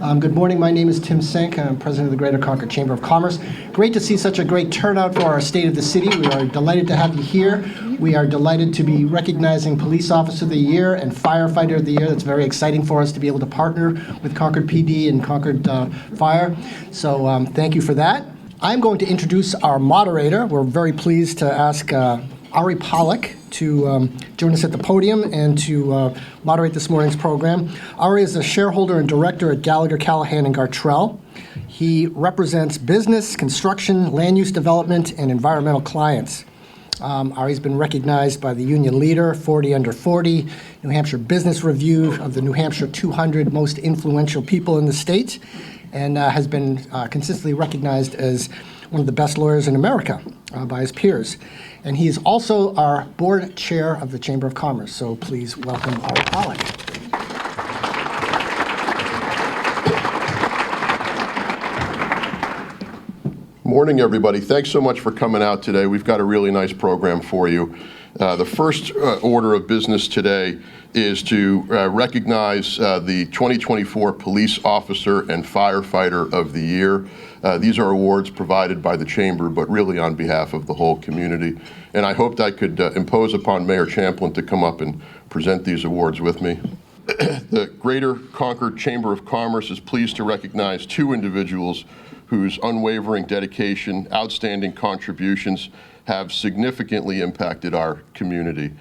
Good morning. My name is Tim Senk. I'm president of the Greater Concord Chamber of Commerce. Great to see such a great turnout for our State of the City. We are delighted to have you here. We are delighted to be recognizing Police Officer of the Year and Firefighter of the Year. That's very exciting for us to be able to partner with Concord PD and Concord Fire. So thank you for that. I'm going to introduce our moderator. We're very pleased to ask Ari Pollack to join us at the podium and to moderate this morning's program. Ari is a shareholder and director at Gallagher, Callahan & Gartrell. He represents business, construction, land use development, and environmental clients. Ari's been recognized by the Union Leader, 40 Under 40, New Hampshire Business Review of the New Hampshire 200 Most Influential People in the State, and has been consistently recognized as one of the best lawyers in America by his peers. And he is also our board chair of the Chamber of Commerce. So please welcome Ari Pollack. Morning, everybody. Thanks so much for coming out today. We've got a really nice program for you. The first order of business today is to recognize the 2024 Police Officer and Firefighter of the Year. These are awards provided by the Chamber, but really on behalf of the whole community. And I hoped I could impose upon Mayor Champlin to come up and present these awards with me. The Greater Concord Chamber of Commerce is pleased to recognize two individuals whose unwavering dedication, outstanding contributions have significantly impacted our community.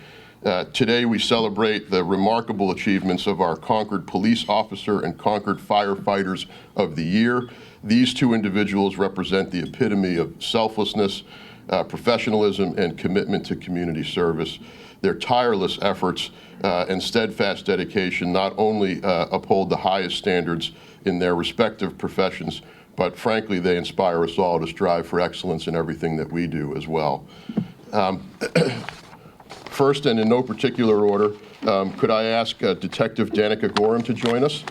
Today we celebrate the remarkable achievements of our Concord Police Officer and Concord Firefighters of the Year. These two individuals represent the epitome of selflessness, professionalism, and commitment to community service. Their tireless efforts and steadfast dedication not only uphold the highest standards in their respective professions, but frankly, they inspire us all to strive for excellence in everything that we do as well. First, and in no particular order, could I ask Detective Danica Gorham to join us?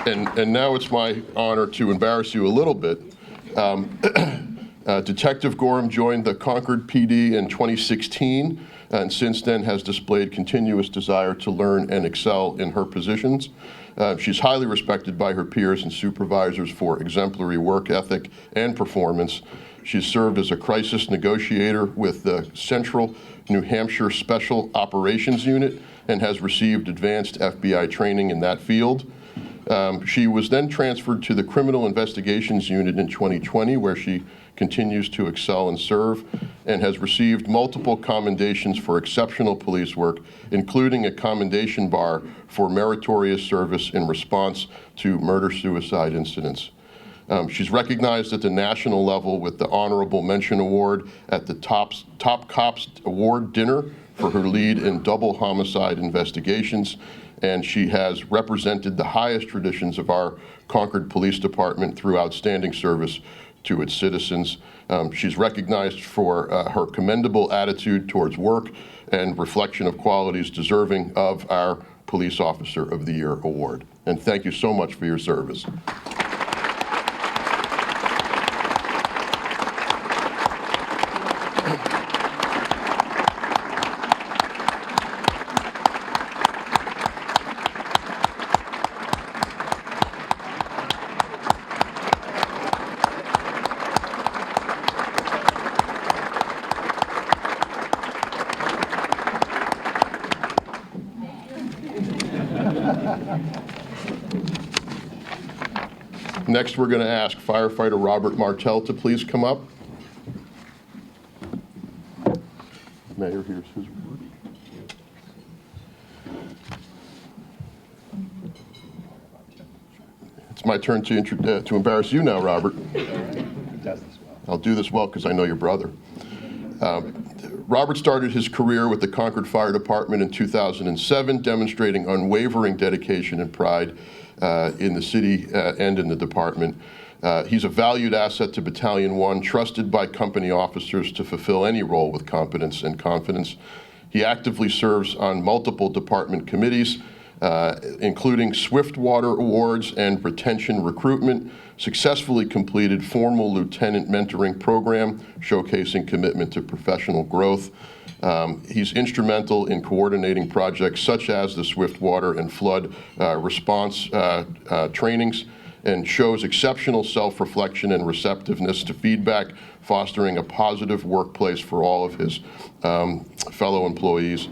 And now it's my honor to embarrass you a little bit. Detective Gorham joined the Concord PD in 2016, and since then has displayed continuous desire to learn and excel in her positions. She's highly respected by her peers and supervisors for exemplary work ethic and performance. She's served as a crisis negotiator with the Central New Hampshire Special Operations Unit and has received advanced FBI training in that field. She was then transferred to the Criminal Investigations Unit in 2020, where she continues to excel and serve, and has received multiple commendations for exceptional police work, including a commendation bar for meritorious service in response to murder-suicide incidents. She's recognized at the national level with the Honorable Mention Award at the Top Cops Award Dinner for her lead in double homicide investigations, and she has represented the highest traditions of our Concord Police Department through outstanding service to its citizens. She's recognized for her commendable attitude towards work and reflection of qualities deserving of our Police Officer of the Year award. And thank you so much for your service. Next, we're going to ask Firefighter Robert Martell to please come up. Mayor, here's his word. It's my turn to embarrass you now, Robert. I'll do this well because I know your brother. Robert started his career with the Concord Fire Department in 2007, demonstrating unwavering dedication and pride in the city and in the department. He's a valued asset to Battalion 1, trusted by company officers to fulfill any role with competence and confidence. He actively serves on multiple department committees including Swiftwater Awards and retention recruitment, successfully completed formal lieutenant mentoring program showcasing commitment to professional growth. He's instrumental in coordinating projects such as the Swiftwater and flood response trainings, and shows exceptional self-reflection and receptiveness to feedback, fostering a positive workplace for all of his fellow employees.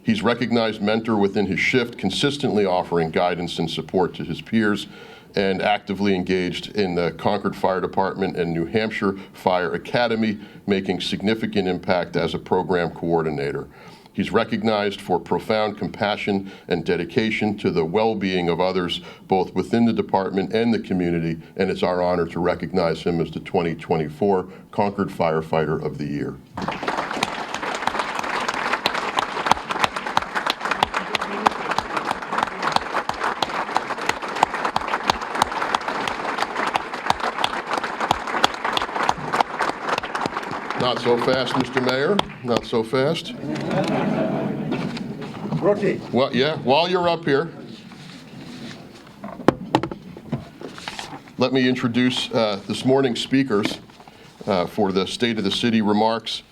He's recognized mentor within his shift, consistently offering guidance and support to his peers, and actively engaged in the Concord Fire Department and New Hampshire Fire Academy, making significant impact as a program coordinator. He's recognized for profound compassion and dedication to the well-being of others, both within the department and the community, and it's our honor to recognize him as the 2024 Concord Firefighter of the Year. Not so fast, Mr. Mayor. Not so fast. Rookie. Well, yeah, while you're up here, let me introduce this morning's speakers for the State of the City remarks.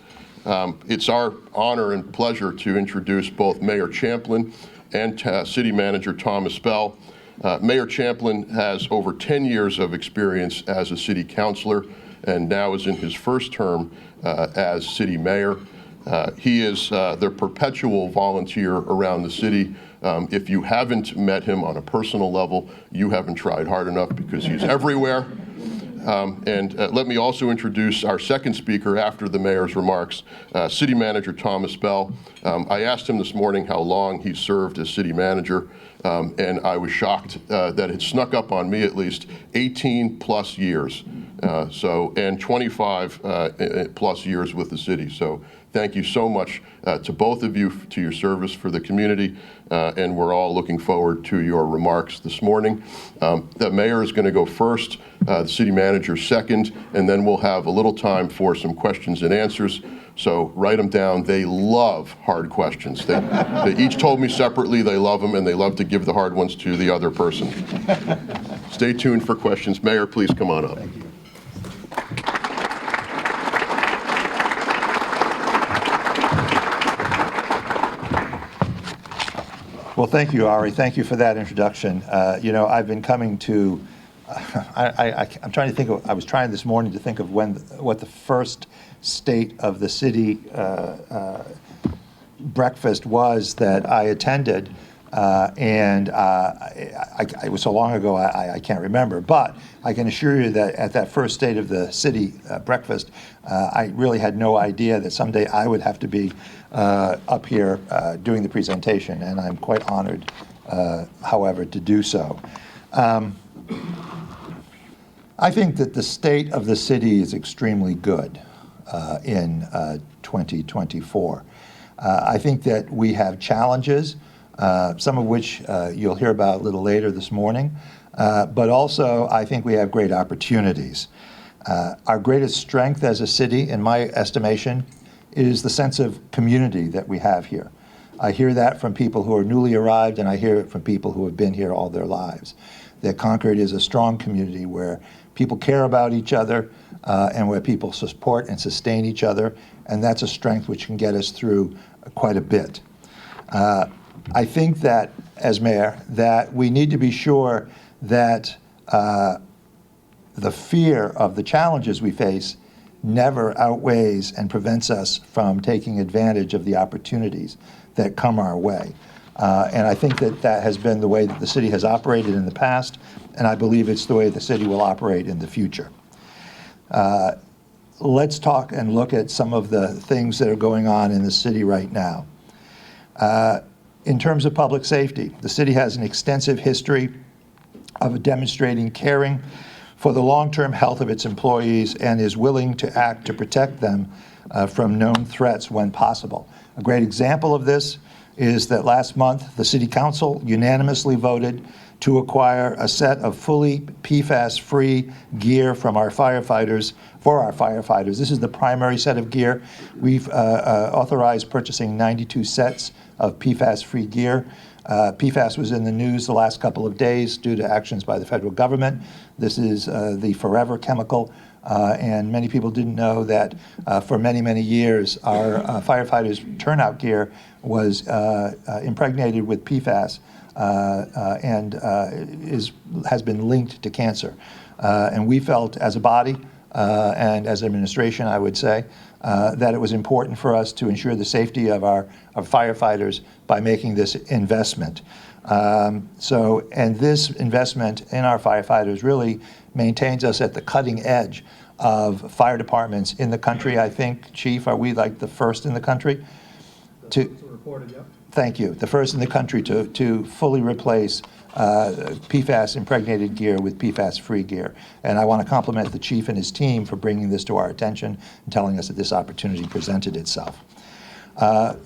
It's our honor and pleasure to introduce both Mayor Champlin and City Manager Tom Aspell. Mayor Champlin has over 10 years of experience as a city councilor and now is in his first term as city mayor. He is the perpetual volunteer around the city. If you haven't met him on a personal level, you haven't tried hard enough, because he's everywhere. Let me also introduce our second speaker after the mayor's remarks, City Manager Tom Aspell. I asked him this morning how long he served as city manager, and I was shocked that it snuck up on me, at least 18 plus years. And 25 plus years with the city. So thank you so much to both of you to your service for the community, and we're all looking forward to your remarks this morning. The mayor is going to go first, the city manager second, and then we'll have a little time for some questions and answers. So write them down. They love hard questions. They each told me separately they love them, and they love to give the hard ones to the other person. Stay tuned for questions. Mayor, please come on up. Thank you. Well, thank you, Ari. Thank you for that introduction. I've been coming to, I'm trying to think of, I was trying this morning to think of what the first State of the City breakfast was that I attended. It was so long ago, I can't remember. But I can assure you that at that first State of the City breakfast, I really had no idea that someday I would have to be up here doing the presentation, and I'm quite honored, however, to do so. I think that the state of the city is extremely good in 2024. I think that we have challenges, some of which you'll hear about a little later this morning, but also I think we have great opportunities. Our greatest strength as a city, in my estimation, is the sense of community that we have here. I hear that from people who are newly arrived, and I hear it from people who have been here all their lives. That Concord is a strong community where people care about each other and where people support and sustain each other, and that's a strength which can get us through quite a bit. I think that, as mayor, that we need to be sure that the fear of the challenges we face never outweighs and prevents us from taking advantage of the opportunities that come our way. And I think that that has been the way that the city has operated in the past, and I believe it's the way the city will operate in the future. Let's talk and look at some of the things that are going on in the city right now. In terms of public safety, the city has an extensive history of demonstrating caring for the long-term health of its employees and is willing to act to protect them from known threats when possible. A great example of this is that last month, the City Council unanimously voted to acquire a set of fully PFAS-free gear from our firefighters, for our firefighters. This is the primary set of gear. We've authorized purchasing 92 sets of PFAS-free gear. PFAS was in the news the last couple of days due to actions by the federal government. This is the forever chemical, and many people didn't know that for many, many years our firefighters' turnout gear was impregnated with PFAS and has been linked to cancer. And we felt as a body and as administration, I would say, that it was important for us to ensure the safety of our firefighters by making this investment. And this investment in our firefighters really maintains us at the cutting edge of fire departments in the country. I think, Chief, are we like the first in the country? Reported, yep. Thank you. The first in the country to fully replace PFAS impregnated gear with PFAS-free gear. And I want to compliment the chief and his team for bringing this to our attention and telling us that this opportunity presented itself.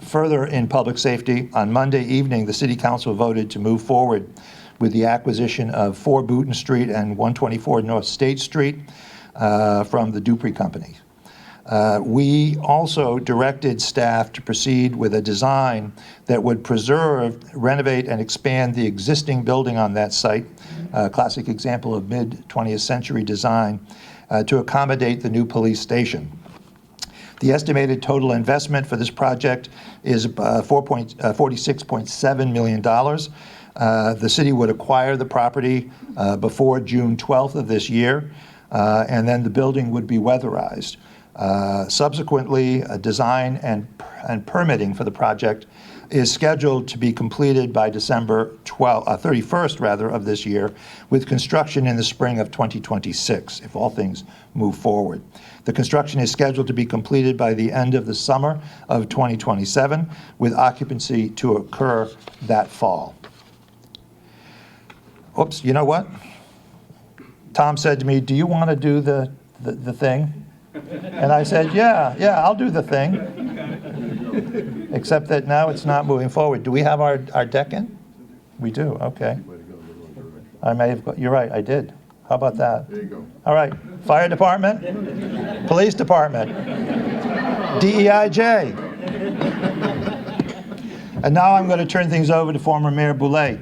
Further in public safety, on Monday evening, the City Council voted to move forward with the acquisition of 4 Booton Street and 124 North State Street from the Dupree Company. We also directed staff to proceed with a design that would preserve, renovate, and expand the existing building on that site, a classic example of mid-20th century design, to accommodate the new police station. The estimated total investment for this project is $46.7 million. The city would acquire the property before June 12th of this year, and then the building would be weatherized. Subsequently, design and permitting for the project is scheduled to be completed by December 31st of this year, with construction in the spring of 2026, if all things move forward. The construction is scheduled to be completed by the end of the summer of 2027, with occupancy to occur that fall. Oops, you know what? Tom said to me, "Do you want to do the thing?" And I said, yeah, I'll do the thing. Except that now it's not moving forward. Do we have our deck in? We do, okay. I may have, you're right, I did. How about that? There you go. All right, fire department, police department, DEIJ. And now I'm going to turn things over to former Mayor Boulay.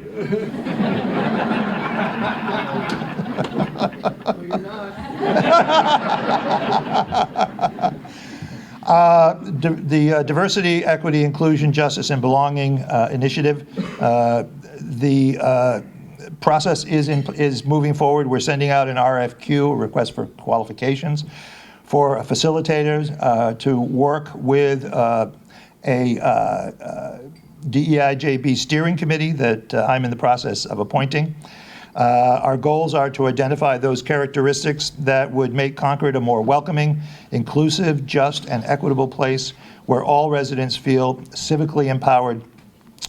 The Diversity, Equity, Inclusion, Justice, and Belonging Initiative, the process is moving forward. We're sending out an RFQ, a request for qualifications, for facilitators to work with a DEIJB steering committee that I'm in the process of appointing. Our goals are to identify those characteristics that would make Concord a more welcoming, inclusive, just, and equitable place where all residents feel civically empowered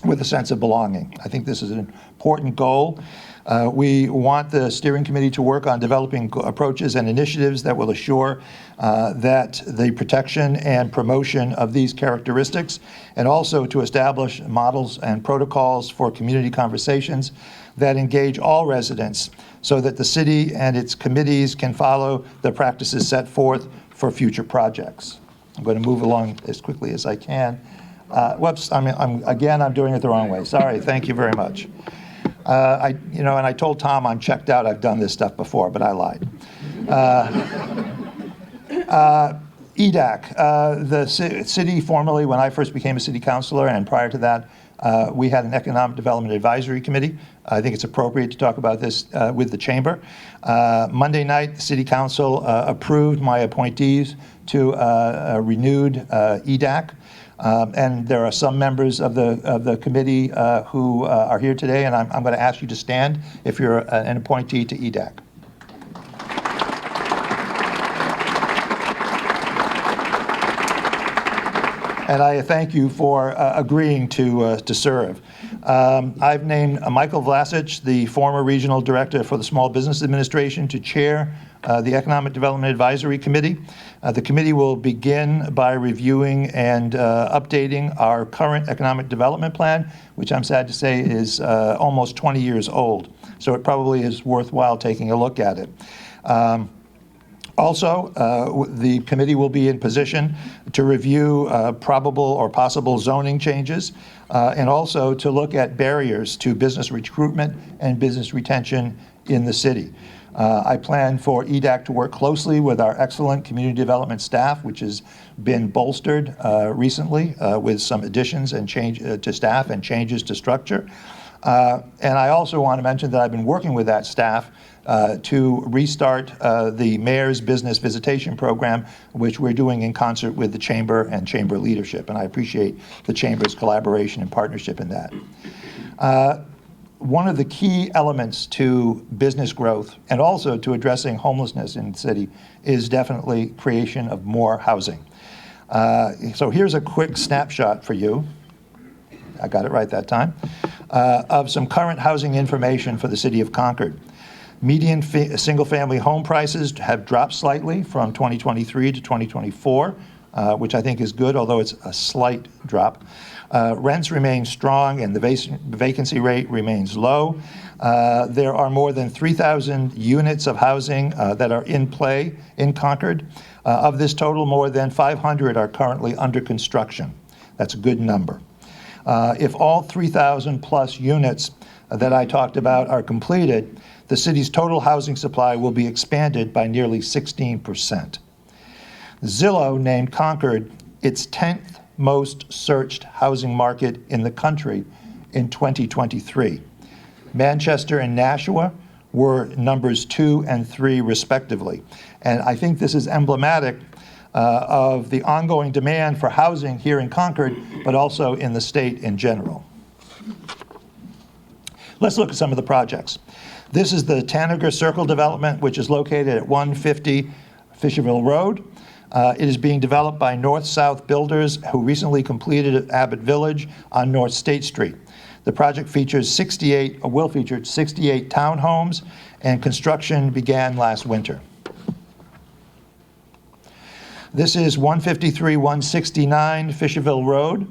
with a sense of belonging. I think this is an important goal. We want the steering committee to work on developing approaches and initiatives that will assure that the protection and promotion of these characteristics, and also to establish models and protocols for community conversations that engage all residents so that the city and its committees can follow the practices set forth for future projects. I'm going to move along as quickly as I can. Whoops, I'm doing it the wrong way. Sorry, thank you very much. And I told Tom I'm checked out. I've done this stuff before, but I lied. EDAC, the city formerly, when I first became a city councilor, and prior to that, we had an Economic Development Advisory Committee. I think it's appropriate to talk about this with the chamber. Monday night, the City Council approved my appointees to a renewed EDAC. And there are some members of the committee who are here today, and I'm going to ask you to stand if you're an appointee to EDAC. And I thank you for agreeing to serve. I've named Michael Vlasic, the former regional director for the Small Business Administration, to chair the Economic Development Advisory Committee. The committee will begin by reviewing and updating our current economic development plan, which I'm sad to say is almost 20 years old. So it probably is worthwhile taking a look at it. Also, the committee will be in position to review probable or possible zoning changes, and also to look at barriers to business recruitment and business retention in the city. I plan for EDAC to work closely with our excellent community development staff, which has been bolstered recently with some additions and change to staff and changes to structure. And I also want to mention that I've been working with that staff to restart the Mayor's Business Visitation Program, which we're doing in concert with the Chamber and Chamber leadership. And I appreciate the Chamber's collaboration and partnership in that. One of the key elements to business growth and also to addressing homelessness in the city is definitely creation of more housing. So here's a quick snapshot for you. I got it right that time, of some current housing information for the city of Concord. Median single-family home prices have dropped slightly from 2023 to 2024, which I think is good, although it's a slight drop. Rents remain strong and the vacancy rate remains low. There are more than 3,000 units of housing that are in play in Concord. Of this total, more than 500 are currently under construction. That's a good number. If all 3,000 plus units that I talked about are completed, the city's total housing supply will be expanded by nearly 16%. Zillow named Concord its 10th most searched housing market in the country in 2023. Manchester and Nashua were numbers 2 and 3 respectively. And I think this is emblematic of the ongoing demand for housing here in Concord, but also in the state in general. Let's look at some of the projects. This is the Tanager Circle development, which is located at 150 Fisherville Road. It is being developed by North-South Builders, who recently completed Abbott Village on North State Street. The project will feature 68 townhomes, and construction began last winter. This is 153-169 Fisherville Road.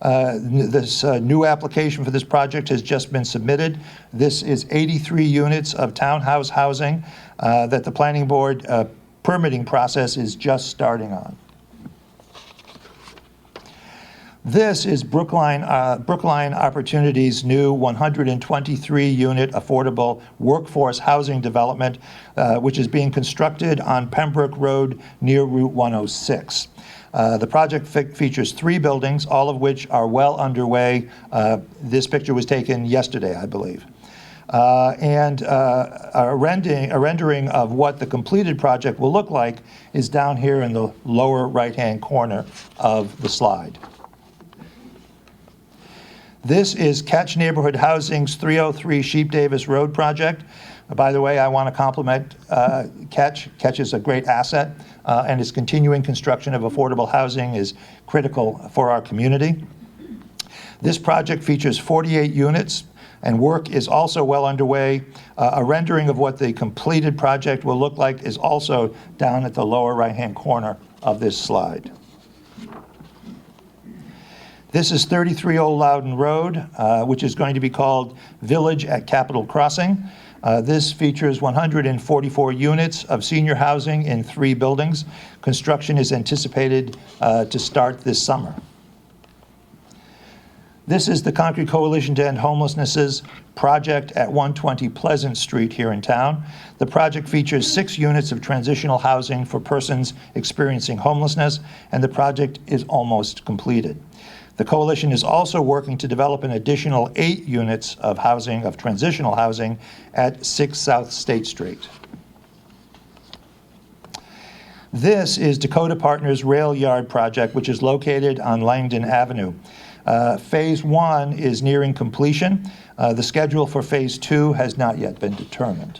This new application for this project has just been submitted. This is 83 units of townhouse housing that the planning board permitting process is just starting on. This is Brookline Opportunities' new 123-unit affordable workforce housing development, which is being constructed on Pembroke Road near Route 106. The project features 3 buildings, all of which are well underway. This picture was taken yesterday, I believe. And a rendering of what the completed project will look like is down here in the lower right-hand corner of the slide. This is Catch Neighborhood Housing's 303 Sheep Davis Road project. By the way, I want to compliment Catch. Catch is a great asset, and its continuing construction of affordable housing is critical for our community. This project features 48 units, and work is also well underway. A rendering of what the completed project will look like is also down at the lower right-hand corner of this slide. This is 33 Old Loudon Road, which is going to be called Village at Capitol Crossing. This features 144 units of senior housing in 3 buildings. Construction is anticipated to start this summer. This is the Concord Coalition to End Homelessness's project at 120 Pleasant Street here in town. The project features 6 units of transitional housing for persons experiencing homelessness, and the project is almost completed. The coalition is also working to develop an additional 8 units of housing, of transitional housing, at 6 South State Street. This is Dakota Partners Rail Yard project, which is located on Langdon Avenue. Phase 1 is nearing completion. The schedule for Phase 2 has not yet been determined.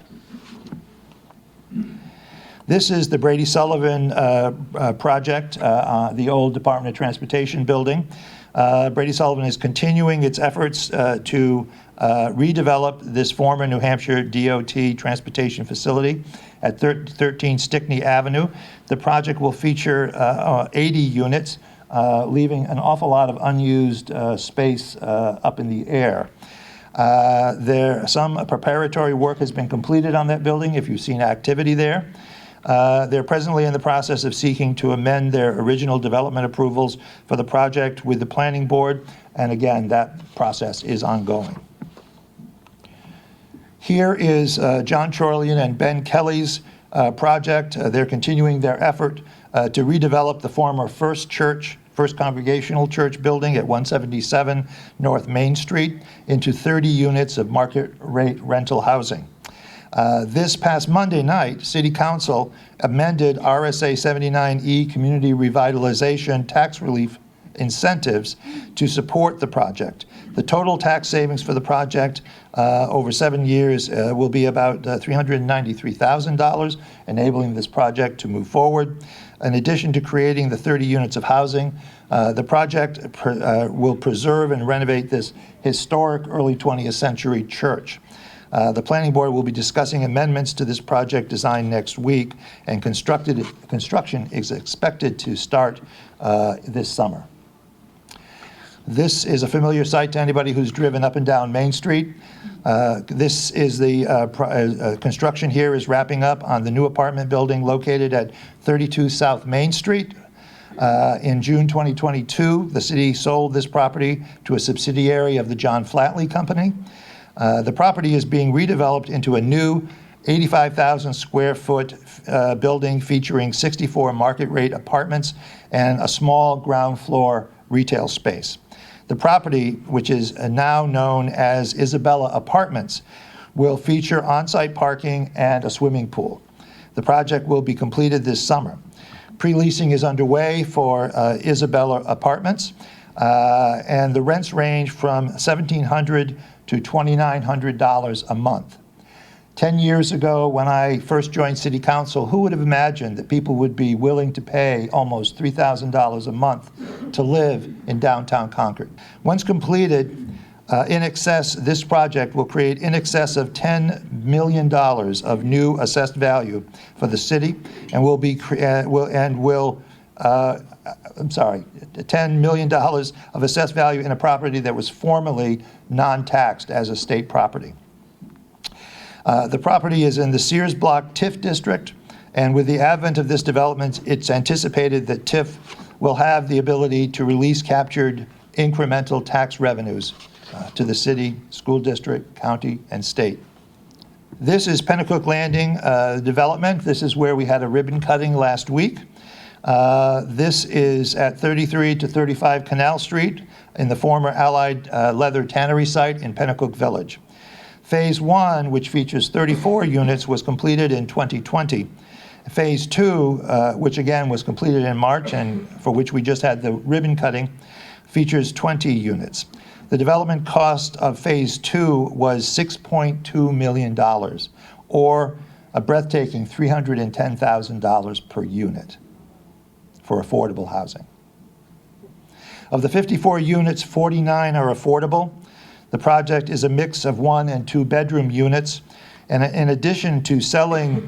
This is the Brady Sullivan project, the old Department of Transportation building. Brady Sullivan is continuing its efforts to redevelop this former New Hampshire DOT transportation facility at 13 Stickney Avenue. The project will feature 80 units, leaving an awful lot of unused space up in the air. Some preparatory work has been completed on that building, if you've seen activity there. They're presently in the process of seeking to amend their original development approvals for the project with the planning board, and again, that process is ongoing. Here is John Chorlian and Ben Kelly's project. They're continuing their effort to redevelop the former First Congregational Church building at 177 North Main Street into 30 units of market rate rental housing. This past Monday night, City Council amended RSA 79E Community Revitalization Tax Relief incentives to support the project. The total tax savings for the project over 7 years will be about $393,000, enabling this project to move forward. In addition to creating the 30 units of housing, the project will preserve and renovate this historic early 20th century church. The planning board will be discussing amendments to this project design next week, and construction is expected to start this summer. This is a familiar sight to anybody who's driven up and down Main Street. This is the construction here is wrapping up on the new apartment building located at 32 South Main Street. In June 2022, the city sold this property to a subsidiary of the John Flatley Company. The property is being redeveloped into a new 85,000 square foot building featuring 64 market rate apartments and a small ground floor retail space. The property, which is now known as Isabella Apartments, will feature on-site parking and a swimming pool. The project will be completed this summer. Pre-leasing is underway for Isabella Apartments, and the rents range from $1,700 to $2,900 a month. 10 years ago, when I first joined City Council, who would have imagined that people would be willing to pay almost $3,000 a month to live in downtown Concord? Once completed, this project will create in excess of $10 million of new assessed value for the city, and $10 million of assessed value in a property that was formerly non-taxed as a state property. The property is in the Sears Block TIF district, and with the advent of this development, it's anticipated that TIF will have the ability to release captured incremental tax revenues to the city, school district, county, and state. This is Pennacook Landing development. This is where we had a ribbon cutting last week. This is at 33 to 35 Canal Street in the former Allied Leather Tannery site in Pennacook Village. Phase 1, which features 34 units, was completed in 2020. Phase 2, which again was completed in March and for which we just had the ribbon cutting, features 20 units. The development cost of Phase 2 was $6.2 million, or a breathtaking $310,000 per unit for affordable housing. Of the 54 units, 49 are affordable. The project is a mix of 1 and 2 bedroom units. And in addition to selling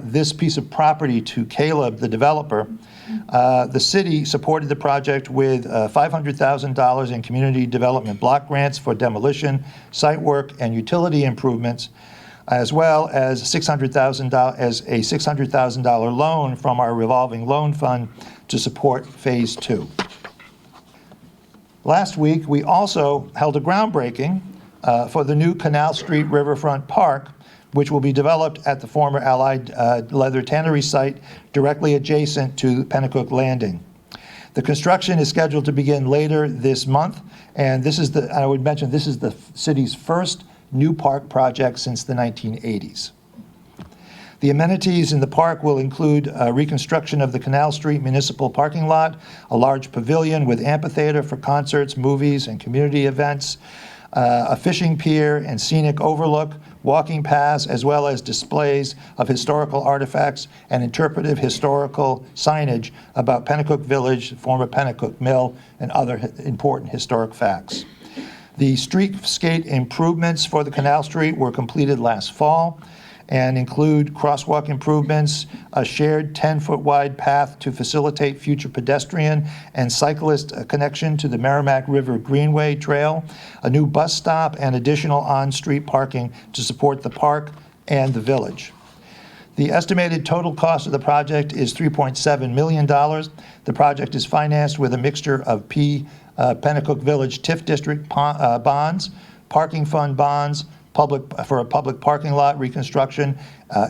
this piece of property to Caleb, the developer, the city supported the project with $500,000 in community development block grants for demolition, site work, and utility improvements, as well as a $600,000 loan from our revolving loan fund to support Phase 2. Last week, we also held a groundbreaking for the new Canal Street Riverfront Park, which will be developed at the former Allied Leather Tannery site directly adjacent to Pennacook Landing. The construction is scheduled to begin later this month, and I would mention this is the city's first new park project since the 1980s. The amenities in the park will include reconstruction of the Canal Street Municipal Parking Lot, a large pavilion with amphitheater for concerts, movies, and community events, a fishing pier and scenic overlook, walking paths, as well as displays of historical artifacts and interpretive historical signage about Pennacook Village, former Pennacook Mill, and other important historic facts. The streetscape improvements for the Canal Street were completed last fall and include crosswalk improvements, a shared 10-foot wide path to facilitate future pedestrian and cyclist connection to the Merrimack River Greenway Trail, a new bus stop, and additional on-street parking to support the park and the village. The estimated total cost of the project is $3.7 million. The project is financed with a mixture of Pennacook Village TIF District bonds, parking fund bonds, for a public parking lot reconstruction,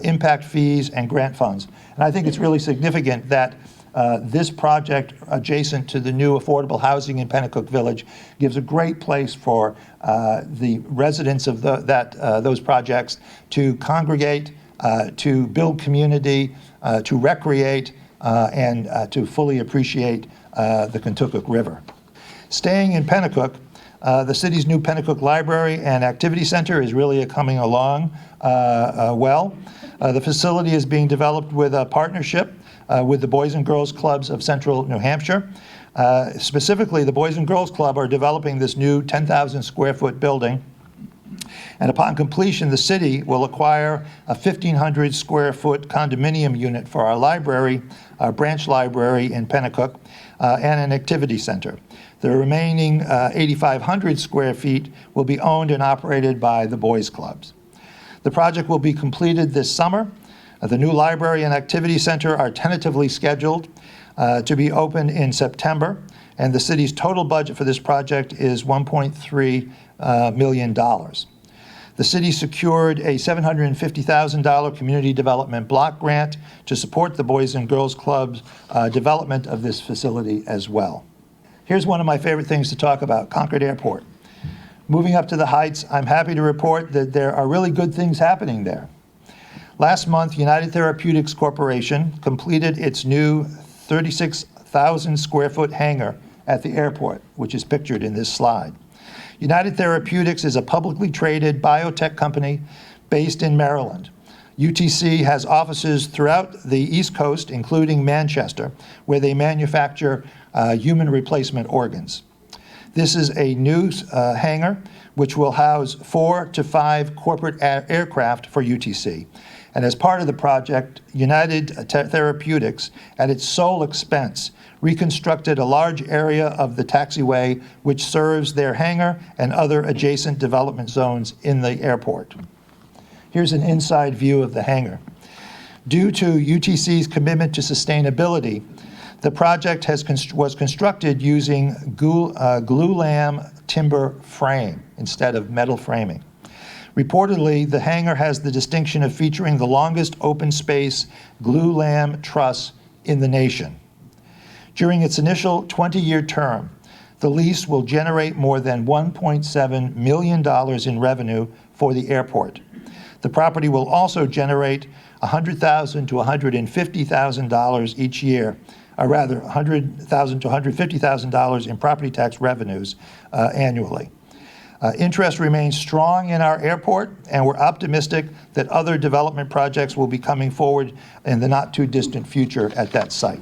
impact fees, and grant funds. And I think it's really significant that this project, adjacent to the new affordable housing in Pennacook Village, gives a great place for the residents of those projects to congregate, to build community, to recreate, and to fully appreciate the Kentucky River. Staying in Pennacook, the city's new Pennacook Library and Activity Center is really coming along well. The facility is being developed with a partnership with the Boys and Girls Clubs of Central New Hampshire. Specifically, the Boys and Girls Club are developing this new 10,000 square foot building. And upon completion, the city will acquire a 1,500 square foot condominium unit for our library, our branch library in Pennacook, and an activity center. The remaining 8,500 square feet will be owned and operated by the boys' clubs. The project will be completed this summer. The new library and activity center are tentatively scheduled to be open in September, and the city's total budget for this project is $1.3 million. The city secured a $750,000 community development block grant to support the Boys and Girls Club's development of this facility as well. Here's one of my favorite things to talk about, Concord Airport. Moving up to the Heights, I'm happy to report that there are really good things happening there. Last month, United Therapeutics Corporation completed its new 36,000 square foot hangar at the airport, which is pictured in this slide. United Therapeutics is a publicly traded biotech company based in Maryland. UTC has offices throughout the East Coast, including Manchester, where they manufacture human replacement organs. This is a new hangar which will house 4 to 5 corporate aircraft for UTC. And as part of the project, United Therapeutics, at its sole expense, reconstructed a large area of the taxiway which serves their hangar and other adjacent development zones in the airport. Here's an inside view of the hangar. Due to UTC's commitment to sustainability, the project was constructed using glulam timber frame instead of metal framing. Reportedly, the hangar has the distinction of featuring the longest open space glulam truss in the nation. During its initial 20-year term, the lease will generate more than $1.7 million in revenue for the airport. The property will also generate $100,000 to $150,000 each year, or rather $100,000 to $150,000 in property tax revenues annually. Interest remains strong in our airport, and we're optimistic that other development projects will be coming forward in the not-too-distant future at that site.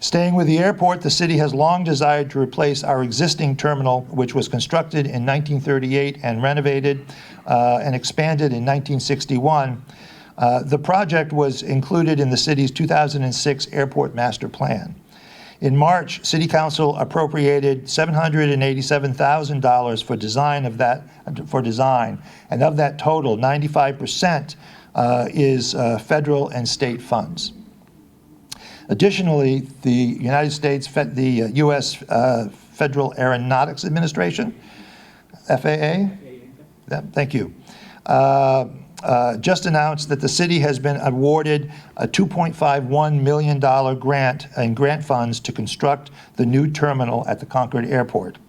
Staying with the airport, the city has long desired to replace our existing terminal, which was constructed in 1938 and renovated and expanded in 1961. The project was included in the city's 2006 Airport Master Plan. In March, City Council appropriated $787,000 for design, and of that total, 95% is federal and state funds. Additionally, the U.S. Federal Aeronautics Administration, FAA, thank you, just announced that the city has been awarded a $2.51 million grant in grant funds to construct the new terminal at the Concord Airport.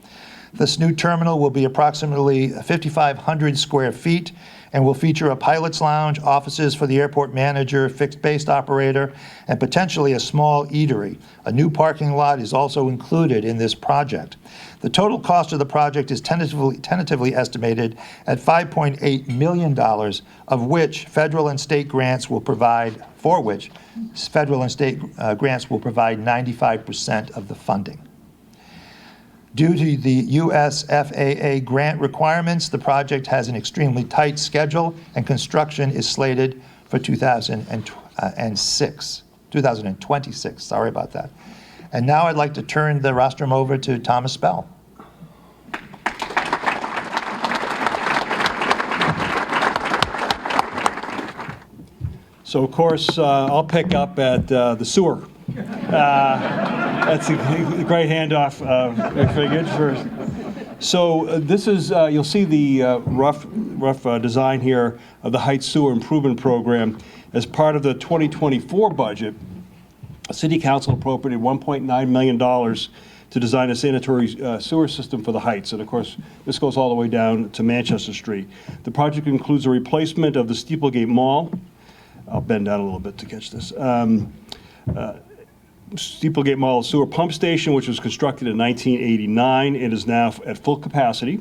This new terminal will be approximately 5,500 square feet and will feature a pilot's lounge, offices for the airport manager, fixed-base operator, and potentially a small eatery. A new parking lot is also included in this project. The total cost of the project is tentatively estimated at $5.8 million, of which federal and state grants will provide 95% of the funding. Due to the US FAA grant requirements, the project has an extremely tight schedule, and construction is slated for 2026. Sorry about that. And now I'd like to turn the rostrum over to Tom Aspell. So of course, I'll pick up at the sewer. That's a great handoff, I figured. So this is, you'll see the rough design here of the Heights Sewer Improvement Program. As part of the 2024 budget, City Council appropriated $1.9 million to design a sanitary sewer system for the Heights. And of course, this goes all the way down to Manchester Street. The project includes a replacement of the Steeplegate Mall. I'll bend down a little bit to catch this. Steeplegate Mall sewer pump station, which was constructed in 1989 and is now at full capacity,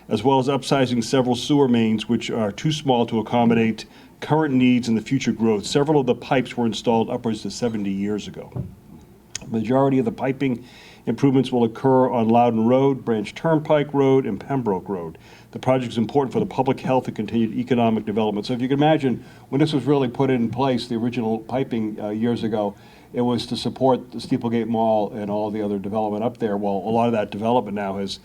as well as upsizing several sewer mains, which are too small to accommodate current needs and the future growth. Several of the pipes were installed upwards to 70 years ago. The majority of the piping improvements will occur on Loudon Road, Branch Turnpike Road, and Pembroke Road. The project is important for the public health and continued economic development. So if you can imagine, when this was really put in place, the original piping years ago, it was to support the Steeplegate Mall and all the other development up there. Well, a lot of that development now is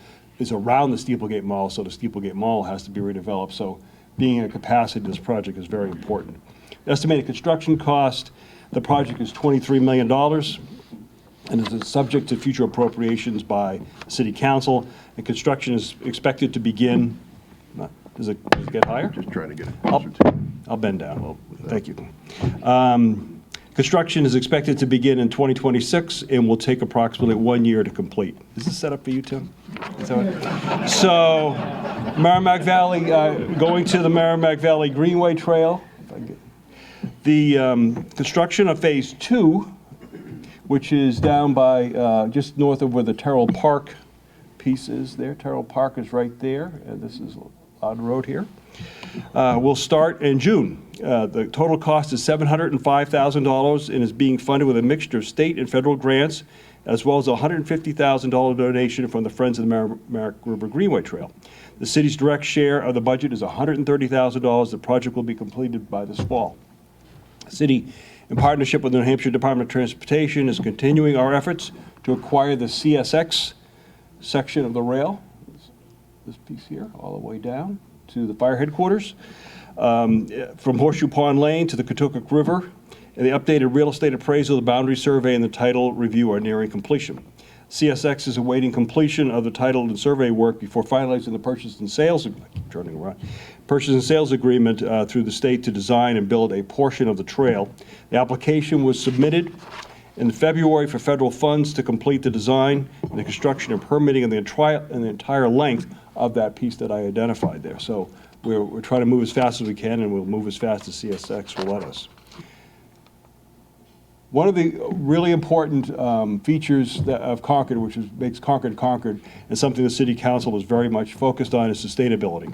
around the Steeplegate Mall, so the Steeplegate Mall has to be redeveloped. So being at capacity, this project is very important. The estimated construction cost, the project is $23 million. And is subject to future appropriations by City Council. And construction is expected to begin. Does it get higher? Just trying to get it closer to you. I'll bend down. Well, thank you. Construction is expected to begin in 2026 and will take approximately 1 year to complete. Is this set up for you, Tim? So, Merrimack Valley, going to the Merrimack Valley Greenway Trail. The construction of Phase 2, which is down by just north of where the Terrell Park piece is there. Terrell Park is right there, and this is Loudon Road here. Will start in June. The total cost is $705,000 and is being funded with a mixture of state and federal grants, as well as a $150,000 donation from the Friends of the Merrimack River Greenway Trail. The city's direct share of the budget is $130,000. The project will be completed by this fall. The city, in partnership with the New Hampshire Department of Transportation, is continuing our efforts to acquire the CSX section of the rail, this piece here, all the way down to the fire headquarters, from Horseshoe Pond Lane to the Cotucook River, and the updated real estate appraisal, the boundary survey, and the title review are nearing completion. CSX is awaiting completion of the title and survey work before finalizing the purchase and sales agreement through the state to design and build a portion of the trail. The application was submitted in February for federal funds to complete the design and the construction and permitting and the entire length of that piece that I identified there. So we're trying to move as fast as we can, and we'll move as fast as CSX will let us. One of the really important features of Concord, which makes Concord Concord, and something the City Council is very much focused on, is sustainability.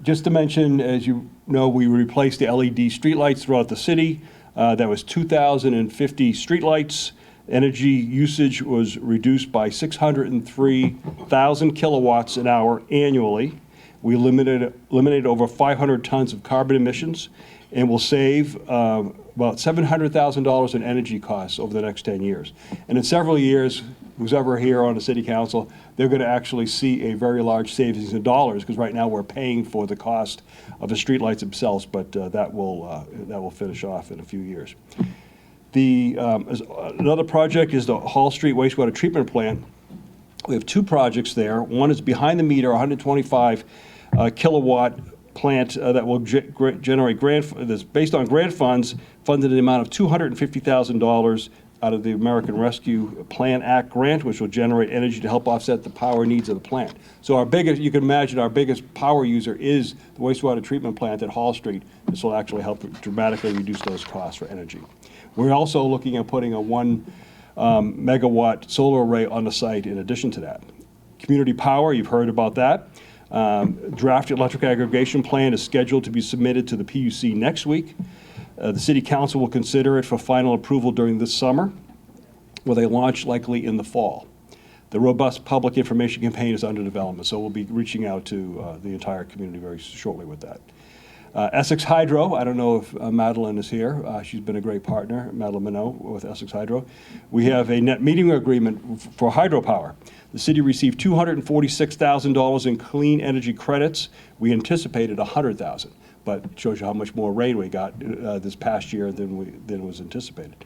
Just to mention, as you know, we replaced the LED streetlights throughout the city. That was 2,050 streetlights. Energy usage was reduced by 603,000 kilowatts an hour annually. We eliminated over 500 tons of carbon emissions, and will save about $700,000 in energy costs over the next 10 years. And in several years, who's ever here on the City Council, they're going to actually see a very large savings in dollars, because right now we're paying for the cost of the streetlights themselves, but that will finish off in a few years. Another project is the Hall Street Wastewater Treatment Plant. We have two projects there. One is behind the meter, 125 kilowatt plant that will generate that's based on grant funds, funded in the amount of $250,000 out of the American Rescue Plan Act grant, which will generate energy to help offset the power needs of the plant. So you can imagine our biggest power user is the wastewater treatment plant at Hall Street. This will actually help dramatically reduce those costs for energy. We're also looking at putting a 1 megawatt solar array on the site in addition to that. Community power, you've heard about that. Draft electric aggregation plan is scheduled to be submitted to the PUC next week. The City Council will consider it for final approval during this summer, with a launch likely in the fall. The robust public information campaign is under development, so we'll be reaching out to the entire community very shortly with that. Essex Hydro, I don't know if Madeline is here. She's been a great partner, Madeline Minot, with Essex Hydro. We have a net metering agreement for hydropower. The city received $246,000 in clean energy credits. We anticipated $100,000. but shows you how much more rain we got this past year than was anticipated.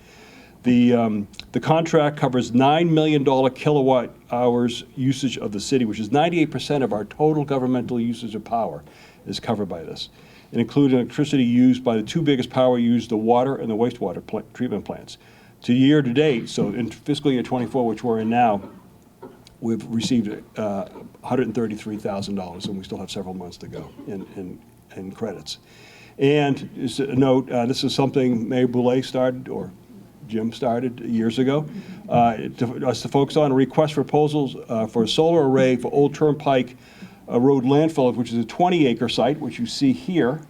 The contract covers $9 million kilowatt hours usage of the city, which is 98% of our total governmental usage of power is covered by this. It includes electricity used by the two biggest power users, the water and the wastewater treatment plants. To year to date, so in fiscal year 24, which we're in now, we've received $133,000, and we still have several months to go in credits. And just a note, this is something Mayor Boulay started, or Jim started years ago, to focus on a request for proposals for a solar array for Old Turnpike Road landfill, which is a 20-acre site, which you see here.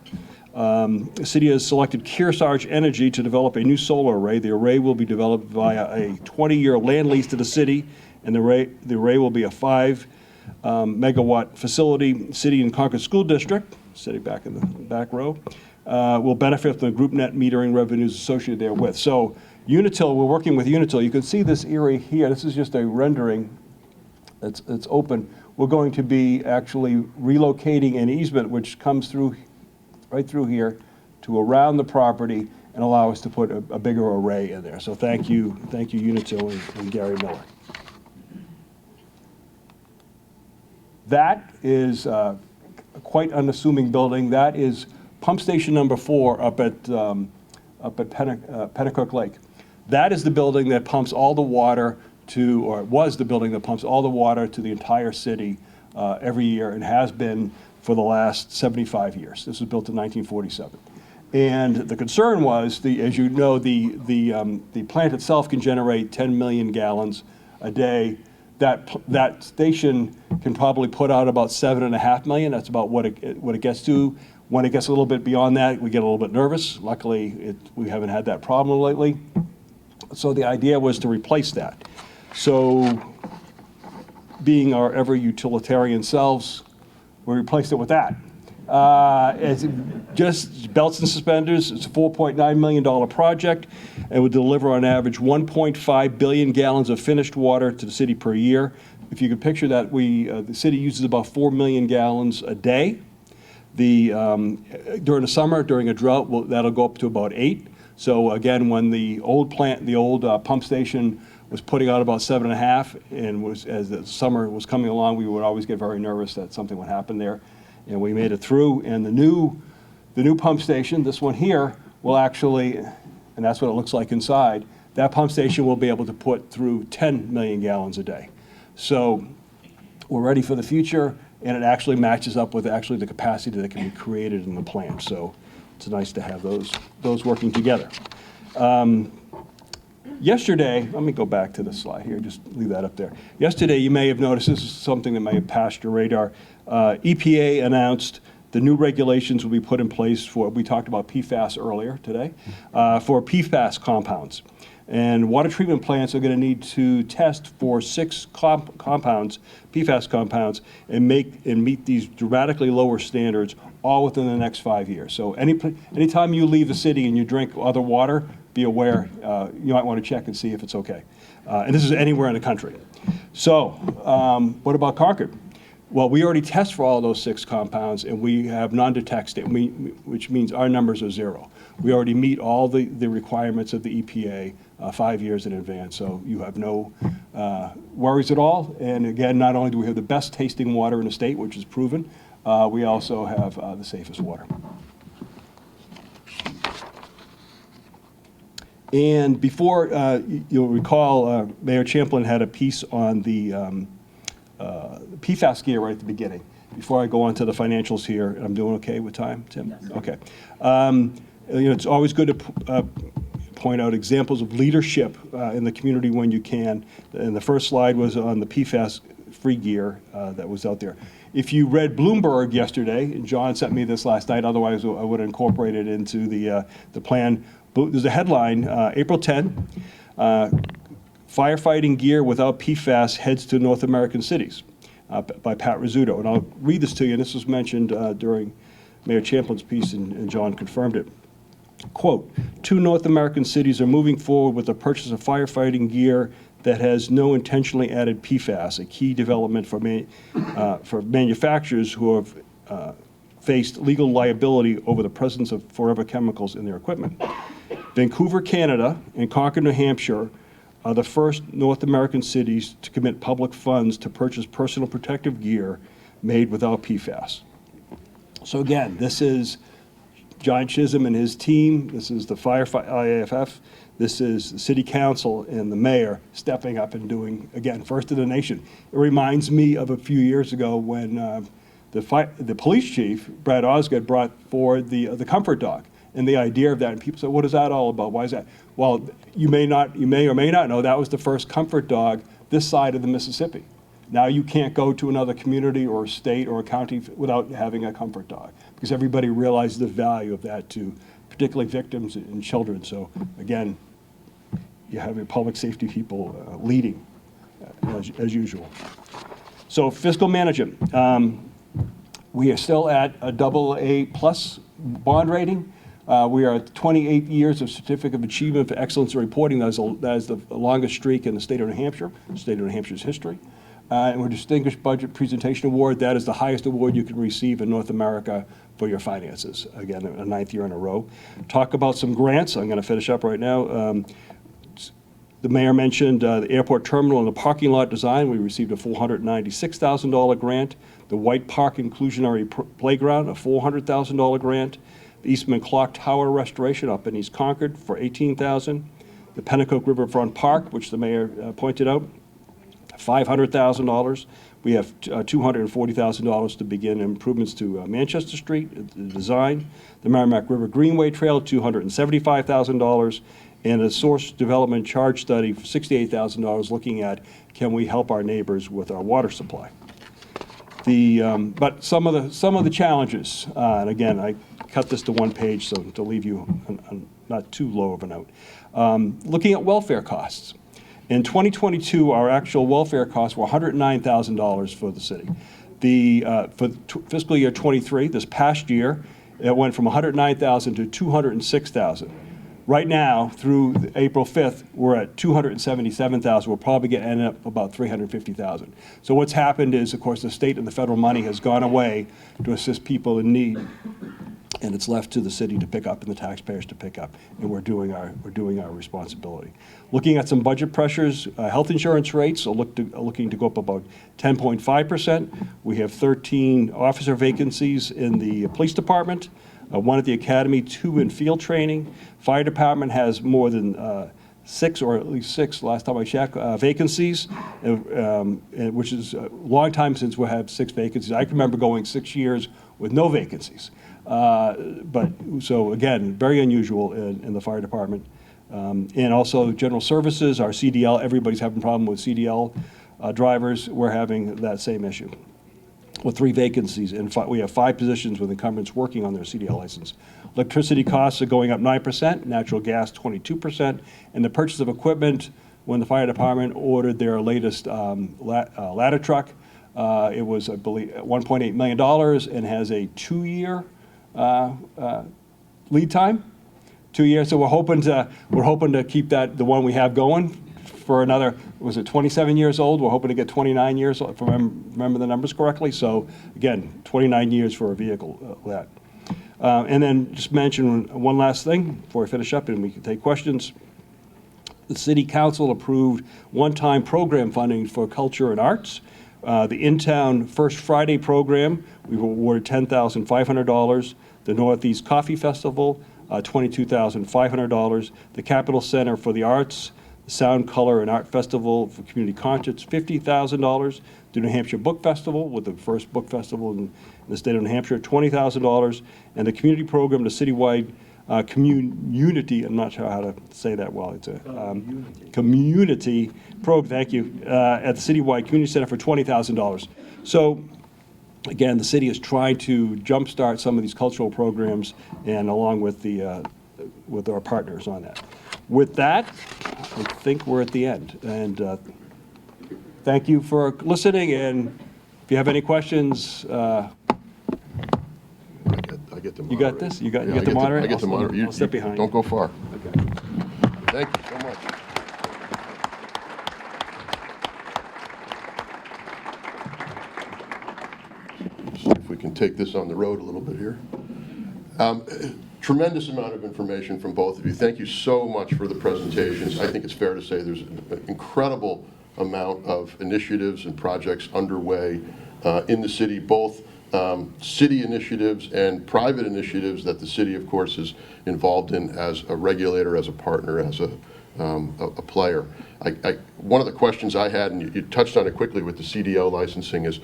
The city has selected Kearsarge Energy to develop a new solar array. The array will be developed via a 20-year land lease to the city, and the array will be a 5 megawatt facility. City and Concord School District, sitting back in the back row, will benefit from the group net metering revenues associated therewith. So Unitil, we're working with Unitil. You can see this area here. This is just a rendering. It's open. We're going to be actually relocating an easement which comes through, right through here, to around the property and allow us to put a bigger array in there. So thank you Unitil and Gary Miller. That is a quite unassuming building. That is pump station number 4 up at Pennacook Lake. That is the building that pumps all the water to, or was the building that pumps all the water to the entire city every year, and has been for the last 75 years. This was built in 1947. And the concern was, as you know, the plant itself can generate 10 million gallons a day. That station can probably put out about 7.5 million. That's about what it gets to. When it gets a little bit beyond that, we get a little bit nervous. Luckily, we haven't had that problem lately. So the idea was to replace that. So being our ever utilitarian selves, we replaced it with that. It's just belts and suspenders. It's a $4.9 million project, and would deliver on average 1.5 billion gallons of finished water to the city per year. If you could picture that, the city uses about 4 million gallons a day. During the summer, during a drought, that'll go up to about 8. So again, when the old pump station was putting out about 7.5, and as the summer was coming along, we would always get very nervous that something would happen there. And we made it through, and the new pump station, this one here, will actually, and that's what it looks like inside, that pump station will be able to put through 10 million gallons a day. So we're ready for the future, and it actually matches up with actually the capacity that can be created in the plant. So it's nice to have those working together. Yesterday, let me go back to the slide here, just leave that up there. Yesterday, you may have noticed, this is something that may have passed your radar. EPA announced the new regulations will be put in place for, we talked about PFAS earlier today, for PFAS compounds. And water treatment plants are going to need to test for 6 compounds, PFAS compounds, and meet these dramatically lower standards all within the next 5 years. So anytime you leave the city and you drink other water, be aware, you might want to check and see if it's okay. And this is anywhere in the country. So what about Concord? Well, we already test for all those 6 compounds, and we have non-detect state, which means our numbers are 0. We already meet all the requirements of the EPA 5 years in advance, so you have no worries at all. And again, not only do we have the best tasting water in the state, which is proven, we also have the safest water. And before, you'll recall, Mayor Champlin had a piece on the PFAS gear right at the beginning. Before I go on to the financials here, I'm doing okay with time, Tim? Yes. Okay. It's always good to point out examples of leadership in the community when you can. And the first slide was on the PFAS-free gear that was out there. If you read Bloomberg yesterday, and John sent me this last night, otherwise I would have incorporated it into the plan. There's a headline, April 10, firefighting gear without PFAS heads to North American cities, by Pat Rizzuto. And I'll read this to you, and this was mentioned during Mayor Champlin's piece, and John confirmed it. Quote, 2 North American cities are moving forward with the purchase of firefighting gear that has no intentionally added PFAS, a key development for manufacturers who have faced legal liability over the presence of forever chemicals in their equipment. Vancouver, Canada, and Concord, New Hampshire are the first North American cities to commit public funds to purchase personal protective gear made without PFAS. So again, this is John Chisholm and his team. This is the IAFF. This is the city council and the mayor stepping up and doing, again, first in the nation. It reminds me of a few years ago when the police chief, Brad Osgood, brought forward the comfort dog and the idea of that. And people said, what is that all about? Why is that? Well, you may or may not know that was the first comfort dog this side of the Mississippi. Now you can't go to another community or state or a county without having a comfort dog, because everybody realizes the value of that to particularly victims and children. So again, you have your public safety people leading as usual. So fiscal management. We are still at a AA+ bond rating. We are at 28 years of Certificate of Achievement for Excellence in Reporting. That is the longest streak in the state of New Hampshire, state of New Hampshire's history. And we're Distinguished Budget Presentation Award. That is the highest award you can receive in North America for your finances. Again, a 9th year in a row. Talk about some grants. I'm going to finish up right now. The mayor mentioned the airport terminal and the parking lot design. We received a $496,000 grant. The White Park Inclusionary Playground, a $400,000 grant. The Eastman Clock Tower restoration up in East Concord for $18,000. The Pennacook Riverfront Park, which the mayor pointed out, $500,000. We have $240,000 to begin improvements to Manchester Street, the design. The Merrimack River Greenway Trail, $275,000. And a source development charge study for $68,000 looking at can we help our neighbors with our water supply. But some of the challenges, and again, I cut this to one page so to leave you on not too low of a note. Looking at welfare costs. In 2022, our actual welfare costs were $109,000 for the city. For fiscal year 23, this past year, it went from $109,000 to $206,000. Right now, through April 5th, we're at $277,000. We'll probably end up about $350,000. So what's happened is, of course, the state and the federal money has gone away to assist people in need, and it's left to the city to pick up and the taxpayers to pick up, and we're doing our responsibility. Looking at some budget pressures, health insurance rates are looking to go up about 10.5%. We have 13 officer vacancies in the police department. 1 at the academy, 2 in field training. Fire department has more than 6, or at least 6, last time I checked, vacancies, which is a long time since we have 6 vacancies. I can remember going 6 years with no vacancies. So again, very unusual in the fire department. And also general services, our CDL, everybody's having a problem with CDL drivers. We're having that same issue. With 3 vacancies, and we have 5 positions with incumbents working on their CDL license. Electricity costs are going up 9%, natural gas 22%, and the purchase of equipment, when the fire department ordered their latest ladder truck, it was, I believe, $1.8 million and has a 2-year lead time. 2 years, so we're hoping to keep that, the one we have going, for another, was it 27 years old? We're hoping to get 29 years, if I remember the numbers correctly. So again, 29 years for a vehicle that. And then just mention one last thing before I finish up and we can take questions. The City Council approved one-time program funding for culture and arts. The In-Town First Friday program, we were awarded $10,500. The Northeast Coffee Festival, $22,500. The Capitol Center for the Arts, Sound, Color, and Art Festival for community concerts, $50,000. The New Hampshire Book Festival, with the first book festival in the state of New Hampshire, $20,000. And the community program, the citywide community, I'm not sure how to say that well, it's a community program, thank you, at the citywide community center for $20,000. So again, the city is trying to jumpstart some of these cultural programs, and along with with our partners on that. With that, I think we're at the end. And thank you for listening. And if you have any questions, I get the moderator. you got this? You got Yeah, the moderator? I get the moderator. I'll step behind. Don't go far. Okay. Thank you so much. if we can take this on the road a little bit here. Tremendous amount of information from both of you. Thank you so much for the presentations. I think it's fair to say there's an incredible amount of initiatives and projects underway in the city, both city initiatives and private initiatives that the city, of course, is involved in as a regulator, as a partner, as a player. One of the questions I had, and you touched on it quickly with the CDL licensing, is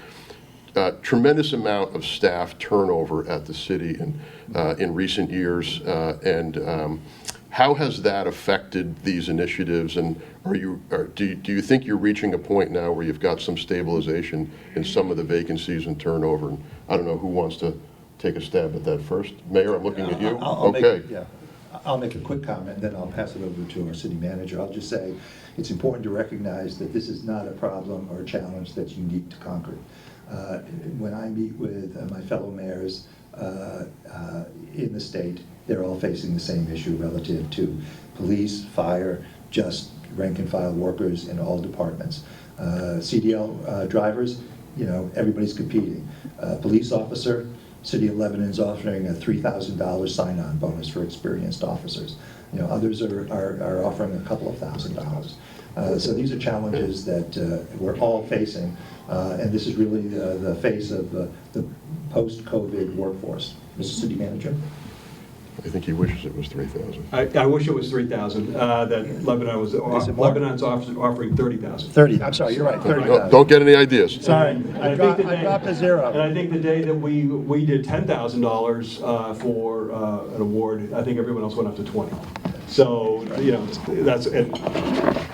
tremendous amount of staff turnover at the city in recent years, and how has that affected these initiatives? And do you think you're reaching a point now where you've got some stabilization in some of the vacancies and turnover? And I don't know who wants to take a stab at that first. Mayor, I'm looking at you. I'll make a quick comment, then I'll pass it over to our city manager. I'll just say it's important to recognize that this is not a problem or a challenge that's unique to Concord. When I meet with my fellow mayors in the state, they're all facing the same issue relative to police, fire, just rank and file workers in all departments. CDL drivers, everybody's competing. Police officer, City of Lebanon's offering a $3,000 sign-on bonus for experienced officers. Others are offering a couple of $1,000s. So these are challenges that we're all facing, and this is really the face of the post-COVID workforce. Mr. City Manager? I think he wishes it was 3,000. I wish it was 3,000. That Lebanon's offering 30,000. 30. I'm sorry, you're right. 30,000. Don't get any ideas. Sorry, I dropped a zero. And I think the day that we did $10,000 for an award, I think everyone else went up to 20. So that's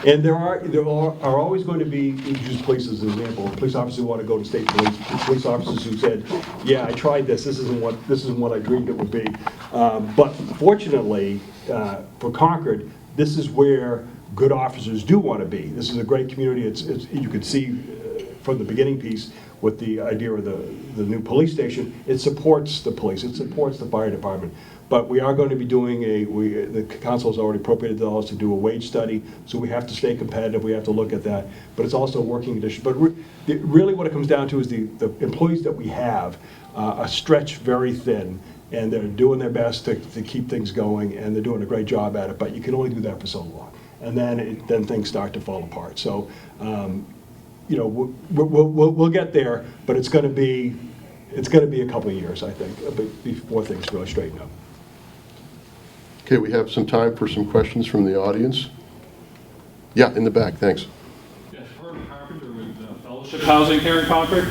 and there are always going to be, use police as an example, police officers who want to go to state police officers who said, yeah, I tried this. This isn't what I dreamed it would be. But fortunately for Concord, this is where good officers do want to be. This is a great community. It's you could see from the beginning piece with the idea of the new police station. It supports the police. It supports the fire department. But we are going to be doing the council has already appropriated dollars to do a wage study, so we have to stay competitive. We have to look at that. But it's also working conditions. But really what it comes down to is the employees that we have are stretched very thin, and they're doing their best to keep things going, and they're doing a great job at it. But you can only do that for so long. And then things start to fall apart. So, we'll get there, but it's going to be a couple of years, I think, before things really straighten up. Okay, we have some time for some questions from the audience. Yeah, in the back, thanks. Yes, Herb Carpenter with Fellowship Housing here in Concord.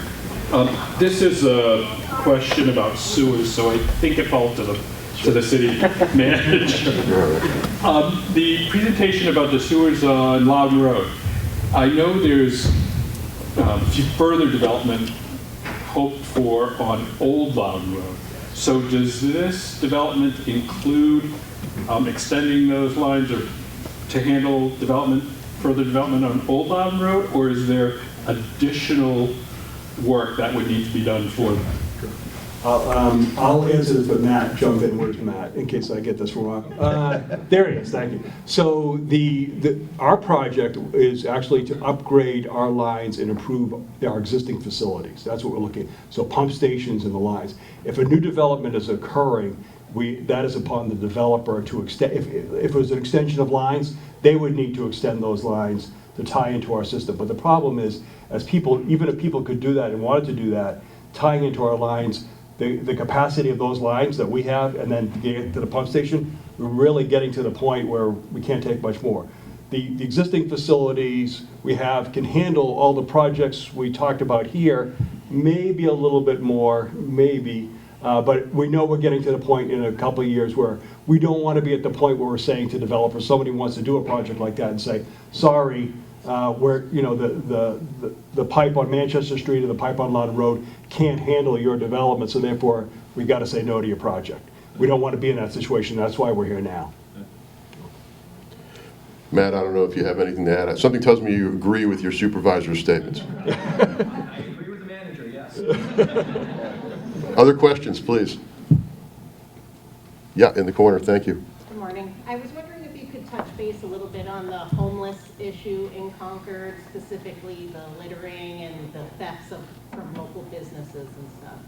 This is a question about sewers, so I think it falls to the city manager. The presentation about the sewers on Loudon Road. I know there's further development hoped for on Old Loudon Road. So does this development include extending those lines or to handle further development on Old Loudon Road, or is there additional work that would need to be done for that? I'll answer this, but Matt, jump in. Where's Matt, in case I get this wrong? There he is, thank you. So our project is actually to upgrade our lines and improve our existing facilities. That's what we're looking at. So pump stations and the lines. If a new development is occurring, that is upon the developer to extend. If it was an extension of lines, they would need to extend those lines to tie into our system. But the problem is, even if people could do that and wanted to do that, tying into our lines, the capacity of those lines that we have, and then get to the pump station, we're really getting to the point where we can't take much more. The existing facilities we have can handle all the projects we talked about here, maybe a little bit more, maybe, but we know we're getting to the point in a couple of years where we don't want to be at the point where we're saying to developers, somebody wants to do a project like that and say, sorry, the pipe on Manchester Street or the pipe on Loudon Road can't handle your development, so therefore we got to say no to your project. We don't want to be in that situation. That's why we're here now. Matt, I don't know if you have anything to add. Something tells me you agree with your supervisor's statements. I agree with the manager, yes. Other questions, please? Yeah, in the corner, thank you. Good morning. I was wondering if you could touch base a little bit on the homeless issue in Concord, specifically the littering and the thefts from local businesses and stuff.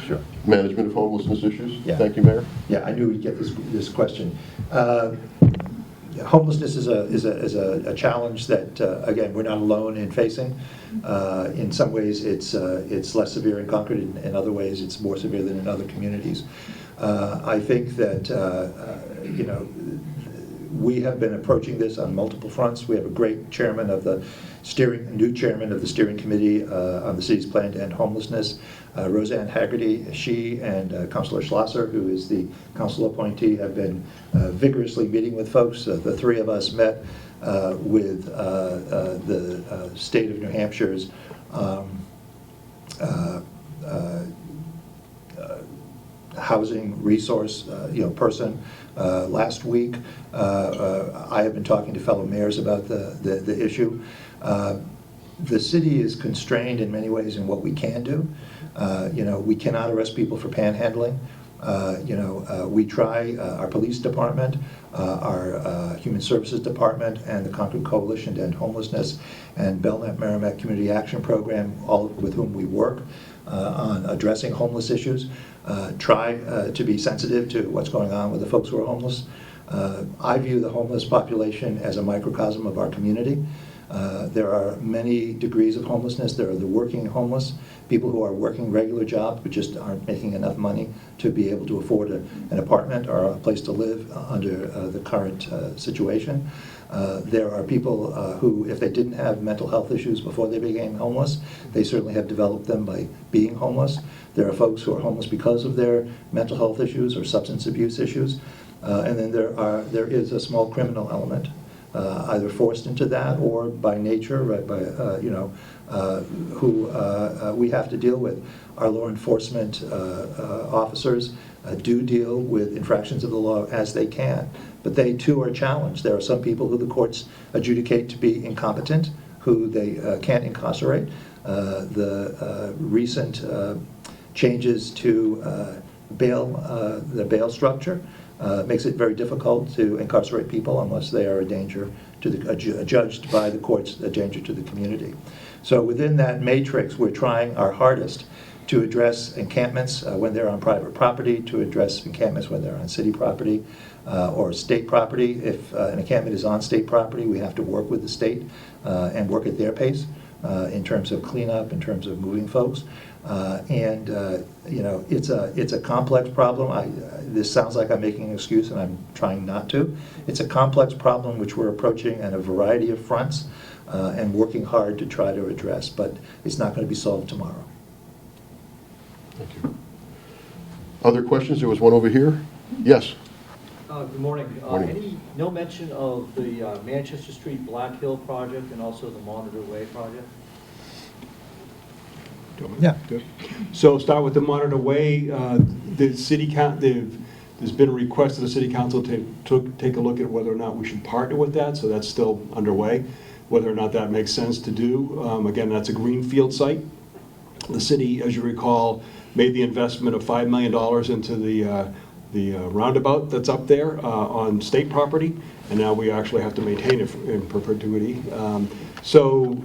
Sure. Management of homelessness issues. Yeah. Thank you, Mayor. Yeah, I knew we'd get this question. Homelessness is a challenge that, again, we're not alone in facing. In some ways, it's less severe in Concord. In other ways, it's more severe than in other communities. I think that, we have been approaching this on multiple fronts. We have a great chairman of the new chairman of the steering committee on the city's plan to end homelessness, Roseanne Haggerty. She and Councilor Schlosser, who is the council appointee, have been vigorously meeting with folks. The three of us met with the state of New Hampshire's housing resource person last week. I have been talking to fellow mayors about the issue. The city is constrained in many ways in what we can do. We cannot arrest people for panhandling. We try, our police department, our human services department, and the Concord Coalition to End Homelessness, and Belknap Merrimack Community Action Program, all with whom we work on addressing homeless issues, try to be sensitive to what's going on with the folks who are homeless. I view the homeless population as a microcosm of our community. There are many degrees of homelessness. There are the working homeless, people who are working regular jobs but just aren't making enough money to be able to afford an apartment or a place to live under the current situation. There are people who, if they didn't have mental health issues before they became homeless, they certainly have developed them by being homeless. There are folks who are homeless because of their mental health issues or substance abuse issues. And then there is a small criminal element, either forced into that or by nature, right, by who we have to deal with. Our law enforcement officers do deal with infractions of the law as they can, but they too are challenged. There are some people who the courts adjudicate to be incompetent, who they can't incarcerate. The recent changes to the bail structure makes it very difficult to incarcerate people unless they are a danger to judged by the courts, a danger to the community. So within that matrix, we're trying our hardest to address encampments when they're on private property, to address encampments when they're on city property or state property. If an encampment is on state property, we have to work with the state and work at their pace in terms of cleanup, in terms of moving folks. It's a complex problem. This sounds like I'm making an excuse, and I'm trying not to. It's a complex problem which we're approaching on a variety of fronts and working hard to try to address, but it's not going to be solved tomorrow. Thank you. Other questions? There was one over here. Yes. Good morning. Morning. No mention of the Manchester Street Black Hill project and also the Monitor Way project? Yeah. Good. So start with the Monitor Way. The city there's been a request of the city council to take a look at whether or not we should partner with that. So that's still underway. Whether or not that makes sense to do. Again, that's a greenfield site. The city, as you recall, made the investment of $5 million into the roundabout that's up there on state property, and now we actually have to maintain it in perpetuity. So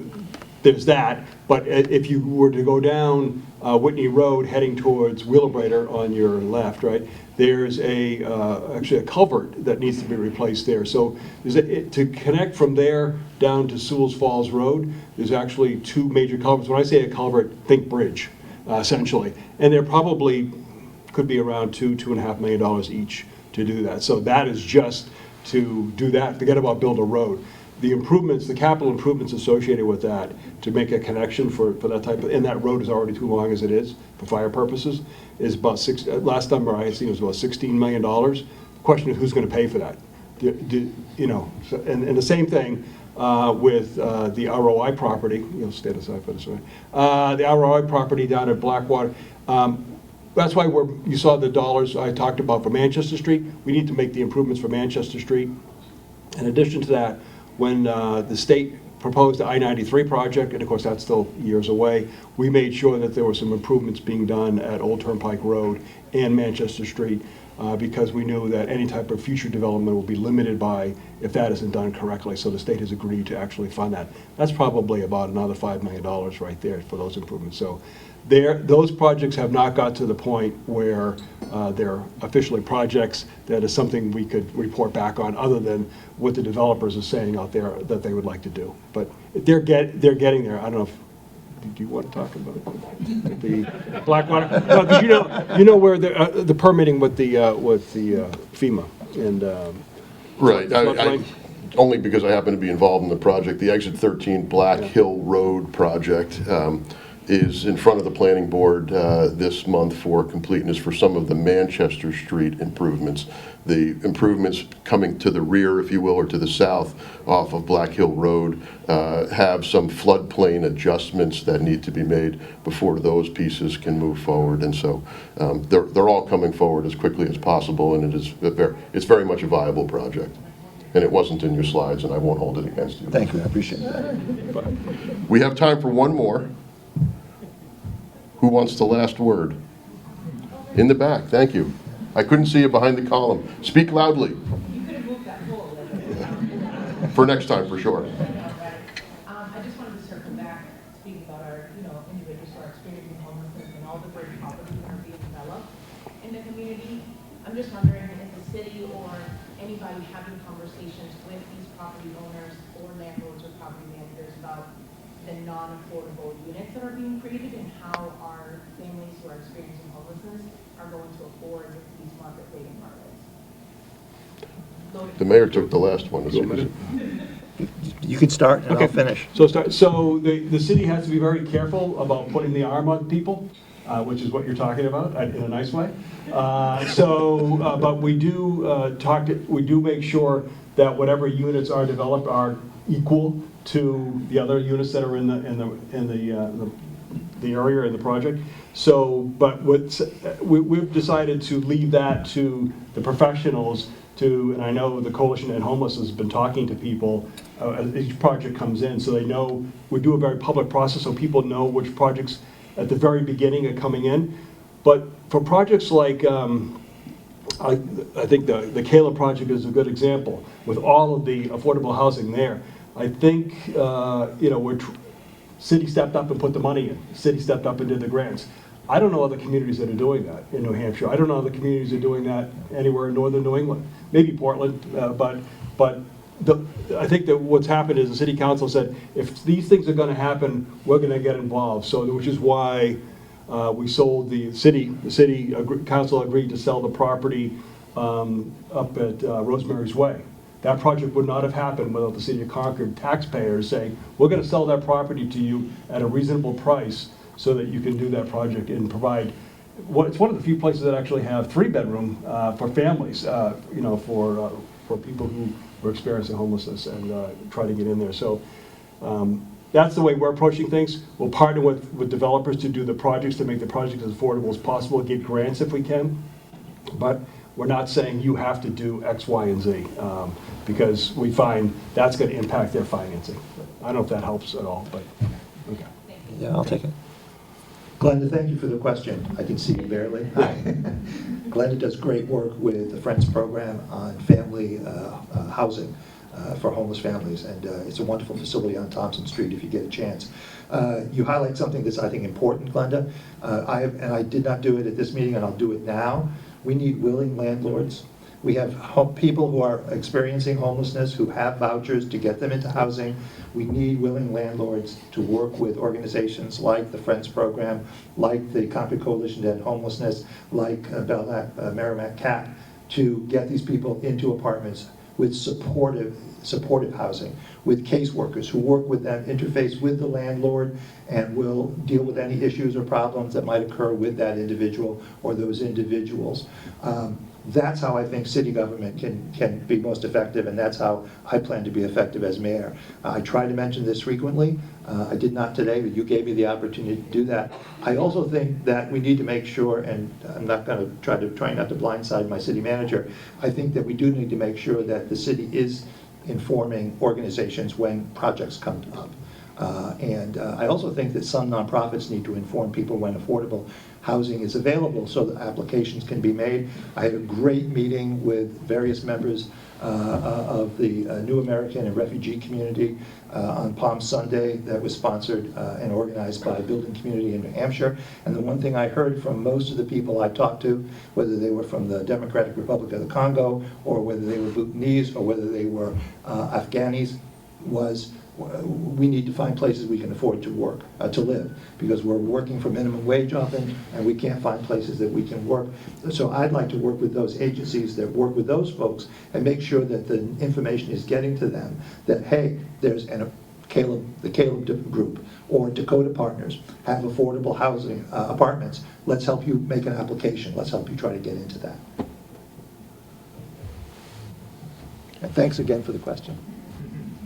there's that, but if you were to go down Whitney Road heading towards Wheelabrator on your left, right, there's actually a culvert that needs to be replaced there. So to connect from there down to Sewell's Falls Road, there's actually two major culverts. When I say a culvert, think bridge, essentially. And they're probably could be around $2.5 million each to do that. So that is just to do that. Forget about build a road. The improvements, the capital improvements associated with that to make a connection for that type of, and that road is already too long as it is for fire purposes, is about last number I had seen was about $16 million. The question is who's going to pay for that? And the same thing with the ROI property. You'll stand aside for this, right? The ROI property down at Blackwater. That's why you saw the dollars I talked about for Manchester Street. We need to make the improvements for Manchester Street. In addition to that, when the state proposed the I-93 project, and of course that's still years away, we made sure that there were some improvements being done at Old Turnpike Road and Manchester Street. because we knew that any type of future development will be limited by if that isn't done correctly. So the state has agreed to actually fund that. That's probably about another $5 million right there for those improvements. So those projects have not got to the point where they're officially projects that is something we could report back on, other than what the developers are saying out there that they would like to do. But they're getting there. I don't know if, do you want to talk about it? The Blackwater? No, because you know where the permitting with the FEMA and Right. Only because I happen to be involved in the project. The Exit 13 Black Hill Road project is in front of the planning board this month for completeness for some of the Manchester Street improvements. The improvements coming to the rear, if you will, or to the south off of Black Hill Road have some floodplain adjustments that need to be made before those pieces can move forward. And so they're all coming forward as quickly as possible, and it's very much a viable project. And it wasn't in your slides, and I won't hold it against you. Thank you, I appreciate that. We have time for one more. Who wants the last word? In the back, thank you. I couldn't see you behind the column. Speak loudly. You could have moved that forward. For next time, for sure. I just wanted to circle back, speaking about our, individuals who are experiencing homelessness and all the great properties that are being developed in the community. I'm just wondering if the city or anybody having conversations with these property owners or landlords or property managers about the non-affordable units that are being created and how our families who are experiencing homelessness are going to afford these market rate apartments. The mayor took the last one. You can start and I'll finish. So the city has to be very careful about putting the arm on people, which is what you're talking about in a nice way. But we do make sure that whatever units are developed are equal to the other units that are in the area in the project. But we've decided to leave that to the professionals and I know the Coalition to End Homelessness has been talking to people as each project comes in, so they know. We do a very public process so people know which projects at the very beginning are coming in. But for projects like, I think the Kayla project is a good example, with all of the affordable housing there. I think, city stepped up and put the money in. City stepped up and did the grants. I don't know other communities that are doing that in New Hampshire. I don't know other communities that are doing that anywhere in northern New England. Maybe Portland, but I think that what's happened is the city council said, if these things are gonna happen, we're gonna get involved. So, which is why we sold the city council agreed to sell the property up at Rosemary's Way. That project would not have happened without the city of Concord taxpayers saying, we're going to sell that property to you at a reasonable price so that you can do that project and provide. It's one of the few places that actually have 3-bedroom for families, for people who are experiencing homelessness and try to get in there. So that's the way we're approaching things. We'll partner with developers to do the projects, to make the projects as affordable as possible, get grants if we can. But we're not saying you have to do X, Y, and Z, because we find that's going to impact their financing. I don't know if that helps at all, but okay. Yeah, I'll take it. Glenda, thank you for the question. I can see you barely. Hi. Glenda does great work with the Friends program on family housing for homeless families, and it's a wonderful facility on Thompson Street if you get a chance. You highlight something that's, I think, important, Glenda. I did not do it at this meeting, and I'll do it now. We need willing landlords. We have people who are experiencing homelessness who have vouchers to get them into housing. We need willing landlords to work with organizations like the Friends program, like the Concord Coalition to End Homelessness, like Merrimack CAP, to get these people into apartments with supportive housing, with caseworkers who work with them, interface with the landlord, and will deal with any issues or problems that might occur with that individual or those individuals. That's how I think city government can be most effective, and that's how I plan to be effective as mayor. I try to mention this frequently. I did not today, but you gave me the opportunity to do that. I also think that we need to make sure, and I'm not going to try not to blindside my city manager, I think that we do need to make sure that the city is informing organizations when projects come up. And I also think that some nonprofits need to inform people when affordable housing is available so that applications can be made. I had a great meeting with various members of the New American and refugee community on Palm Sunday that was sponsored and organized by a building community in New Hampshire. And the one thing I heard from most of the people I talked to, whether they were from the Democratic Republic of the Congo, or whether they were Bhutanese, or whether they were Afghanis, was we need to find places we can afford to work, to live, because we're working for minimum wage often, and we can't find places that we can work. So I'd like to work with those agencies that work with those folks and make sure that the information is getting to them, that, hey, there's the Caleb Group or Dakota Partners have affordable housing apartments. Let's help you make an application. Let's help you try to get into that. And thanks again for the question.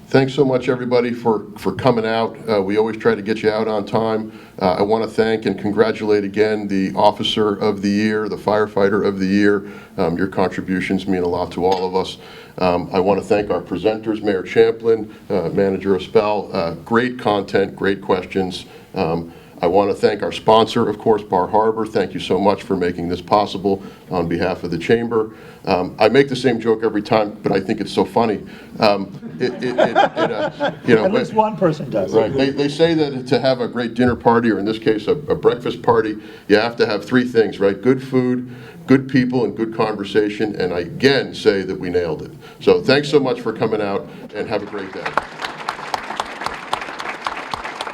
Thanks so much, everybody, for coming out. We always try to get you out on time. I want to thank and congratulate again the Officer of the Year, the Firefighter of the Year. Your contributions mean a lot to all of us. I want to thank our presenters, Mayor Champlin, Manager Aspell. Great content, great questions. I want to thank our sponsor, of course, Bar Harbor. Thank you so much for making this possible on behalf of the Chamber. I make the same joke every time, but I think it's so funny. At least one person does. Right. They say that to have a great dinner party, or in this case, a breakfast party, you have to have three things, right? Good food, good people, and good conversation. And I again say that we nailed it. So thanks so much for coming out, and have a great day.